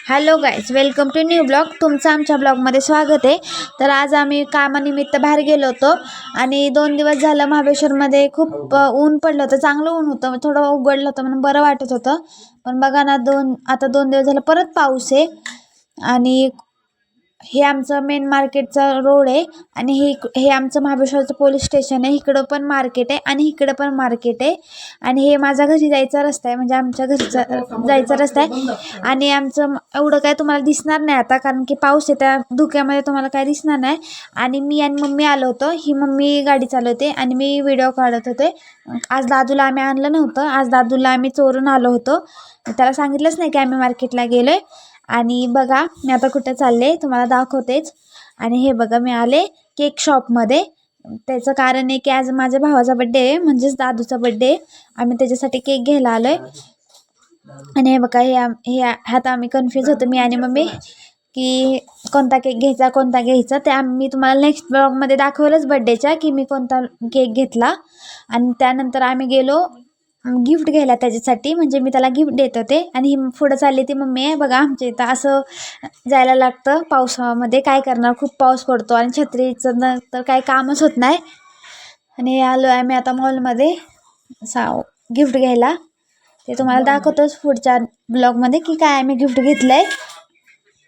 Hello guys, welcome to new blog. तुमचं आमच्या ब्लॉगमध्ये स्वागत आहे. तर आज आम्ही कामानिमित्त बाहेर गेलो होतो आणि 2 दिवस झालं महाबळेश्वरमध्ये खूप ऊन पडलं होतं. चांगलं ऊन होतं, थोडं उघडलं होतं म्हणून बरं वाटत होतं. पण बघा ना, आता 2 दिवस झालं परत पाऊस आहे. आणि हे आमचं मेन मार्केटचा रोड आहे आणि हे आमचं महाबळेश्वरचं पोलीस स्टेशन आहे. इकडं पण मार्केट आहे आणि इकडं पण मार्केट आहे. आणि हे माझ्या घरी जायचा रस्ता आहे, म्हणजे आमच्या घरचा जायचा रस्ता आहे. आणि आमचं एवढं काय तुम्हाला दिसणार नाही आता, कारण की पाऊस आहे, त्या धुक्यामध्ये तुम्हाला काय दिसणार नाही. आणि मी आणि मम्मी आलो होतो. ही मम्मी गाडी चालवते आणि मी व्हिडिओ काढत होते. आज दादूला आम्ही आणलं नव्हतं. आज दादूला आम्ही चोरून आलो होतो. त्याला सांगितलंच नाही की आम्ही मार्केटला गेलो आहे. आणि बघा मी आता कुठे चालले तुम्हाला दाखवतेच. आणि हे बघा मी आले केक शॉपमध्ये. त्याचं कारण आहे की आज माझ्या भावाचा बड्डे आहे, म्हणजेच दादूचा बड्डे आहे. आम्ही त्याच्यासाठी केक घ्यायला आलो आहे. आणि हे बघा हे ह्यात आम्ही कन्फ्यूज होतो, मी आणि मम्मी, की कोणता केक घ्यायचा. ते आम्ही तुम्हाला नेक्स्ट ब्लॉगमध्ये दाखवलंच बड्डेच्या, की मी कोणता केक घेतला. आणि त्यानंतर आम्ही गेलो गिफ्ट घ्यायला त्याच्यासाठी, म्हणजे मी त्याला गिफ्ट देत होते. आणि ही पुढं चालली ती मम्मी आहे. बघा आमच्या इथं असं जायला लागतं पावसामध्ये, काय करणार, खूप पाऊस पडतो आणि छत्रीचं तर काही कामच होत नाही. आणि आलो आहे मी आता मॉलमध्ये गिफ्ट घ्यायला. ते तुम्हाला दाखवतोच पुढच्या ब्लॉगमध्ये की काय आम्ही गिफ्ट घेतलं आहे.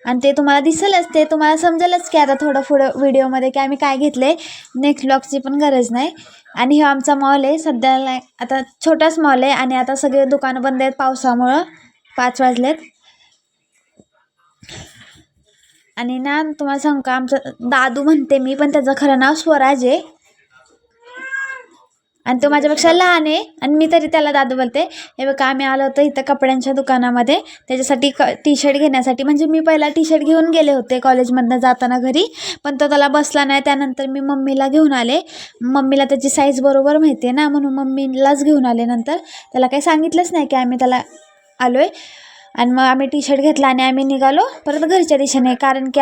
आणि ते तुम्हाला दिसेलच, ते तुम्हाला समजेलच की आता थोडं पुढं व्हिडिओमध्ये की आम्ही काय घेतलं आहे. नेक्स्ट ब्लॉगची पण गरज नाही. आणि हा आमचा मॉल आहे, सध्याला आता छोटाच मॉल आहे. आणि आता सगळे दुकानं बंद आहेत पावसामुळं, 5 वाजलेत. आणि ना तुम्हाला सांगू का, आमचा दादू म्हणते मी, पण त्याचं खरं नाव स्वराज आहे. आणि तो माझ्यापेक्षा लहान आहे आणि मी तरी त्याला दादू बोलते. हे बघा आम्ही आलो होतो इथं कपड्यांच्या दुकानामध्ये त्याच्यासाठी टी शर्ट घेण्यासाठी. म्हणजे मी पहिला टी शर्ट घेऊन गेले होते कॉलेजमधनं जाताना घरी, पण तो त्याला बसला नाही. त्यानंतर मी मम्मीला घेऊन आले. मम्मीला त्याची साईज बरोबर माहिती आहे ना, म्हणून मम्मीलाच घेऊन आले. नंतर त्याला काही सांगितलंच नाही की आम्ही त्याला आलो आहे. आणि मग आम्ही टी शर्ट घेतला आणि आम्ही निघालो परत घरच्या दिशेने, कारण की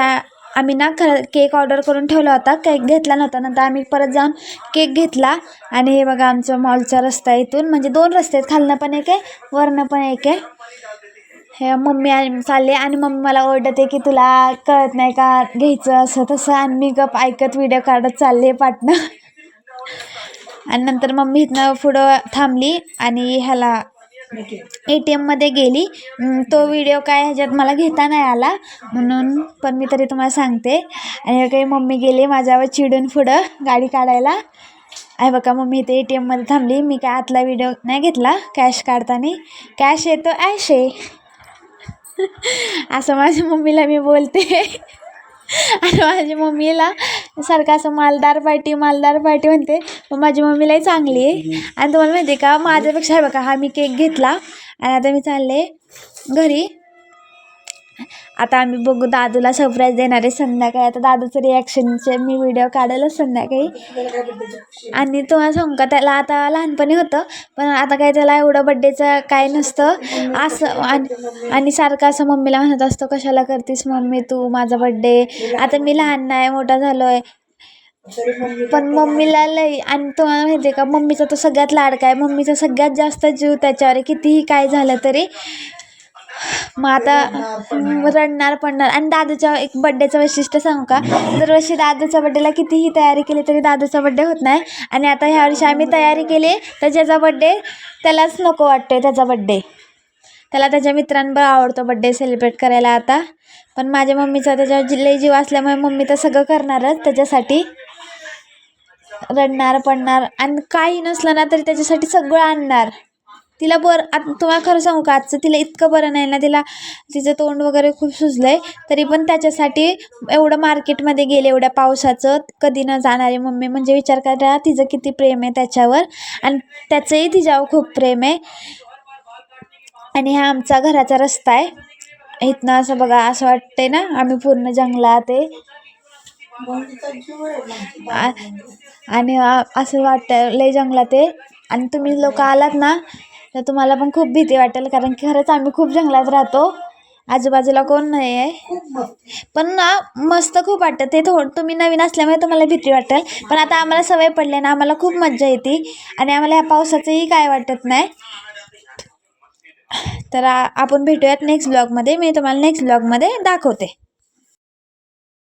आम्ही ना केक ऑर्डर करून ठेवला होता, केक घेतला नव्हता. नंतर आम्ही परत जाऊन केक घेतला. आणि हे बघा आमचं मॉलचा रस्ता आहे. इथून म्हणजे 2 रस्ते आहेत, खालनं पण एक आहे, वरनं पण एक आहे. हे मम्मी चालले आणि मम्मी मला ओरडते की तुला कळत नाही का घ्यायचं असं तसं. आणि मी गप ऐकत व्हिडिओ काढत चालले पाटणं. आणि नंतर मम्मी इथनं पुढं थांबली आणि ह्याला ATMमध्ये गेली. तो व्हिडिओ काय ह्याच्यात मला घेता नाही आला म्हणून, पण मी तरी तुम्हाला सांगते. आणि काही मम्मी गेली माझ्यावर चिडून पुढं गाडी काढायला. आहे बघा मम्मी इथे ATMमध्ये थांबली. मी काय आतला व्हिडिओ नाही घेतला कॅश काढताना. कॅश येतो ॲश आहे असं माझ्या मम्मीला मी बोलते. आणि माझी मम्मीला सारखं असं मालदार पार्टी म्हणते. मग माझी मम्मीलाही चांगली आहे. आणि तुम्हाला माहिती आहे का, माझ्यापेक्षा आहे बघा, हा मी केक घेतला आणि आता मी चालले घरी. आता आम्ही बघू, दादूला सरप्राईज देणार आहे संध्याकाळी. आता दादूचं रिॲक्शनचे मी व्हिडिओ काढायला संध्याकाळी. आणि तुम्हाला सांगू का, त्याला आता लहानपणी होतं, पण आता काय त्याला एवढं बड्डेचं काय नसतं असं. आणि सारखं असं मम्मीला म्हणत असतो, कशाला करतीस मम्मी तू माझा बड्डे. आता मी लहान नाही, मोठा झालो आहे. पण मम्मीला लई. आणि तुम्हाला माहिती आहे का, मम्मीचा तो सगळ्यात लाडका आहे. मम्मीचा सगळ्यात जास्त जीव त्याच्यावर आहे, कितीही काय झालं तरी. मग आता रडणार पडणार. आणि दादूच्या एक बड्डेचं वैशिष्ट्य सांगू का, दरवर्षी दादूच्या बड्डेला कितीही तयारी केली तरी दादूचा बड्डे होत नाही. आणि आता ह्या वर्षी आम्ही तयारी केली तर ज्याचा बड्डे त्यालाच नको वाटतोय त्याचा बड्डे. त्याला त्याच्या मित्रांबरोबर आवडतो बड्डे सेलिब्रेट करायला आता. पण माझ्या मम्मीचा त्याच्यावर लई जीव असल्यामुळे मम्मी तर सगळं करणारच त्याच्यासाठी. रडणार पडणार आणि काही नसलं ना तरी त्याच्यासाठी सगळं आणणार. तिला आता तुम्हाला खरं सांगू का, आजचं तिला इतकं बरं नाही ना, तिचं तोंड वगैरे खूप सुजलं आहे. तरी पण त्याच्यासाठी एवढं मार्केटमध्ये गेले एवढ्या पावसाचं, कधी न जाणारी मम्मी. म्हणजे विचार करा तिचं किती प्रेम आहे त्याच्यावर, आणि त्याचंही तिच्यावर खूप प्रेम आहे. आणि हा आमचा घराचा रस्ता आहे. इथनं असं बघा, असं वाटतंय ना आम्ही पूर्ण जंगलात आहे. आणि असं वाटतं लय जंगलात आहे. आणि तुम्ही लोक आलात ना तर तुम्हाला पण खूप भीती वाटेल, कारण की खरंच आम्ही खूप जंगलात राहतो. आजूबाजूला कोण नाही आहे. पण ना मस्त खूप वाटतं ते. तुम्ही नवीन असल्यामुळे तुम्हाला भीती वाटेल, पण आता आम्हाला सवय पडली ना, आम्हाला खूप मज्जा येते. आणि आम्हाला ह्या पावसाचंही काय वाटत नाही. तर आपण भेटूयात नेक्स्ट ब्लॉगमध्ये. मी तुम्हाला नेक्स्ट ब्लॉगमध्ये दाखवते.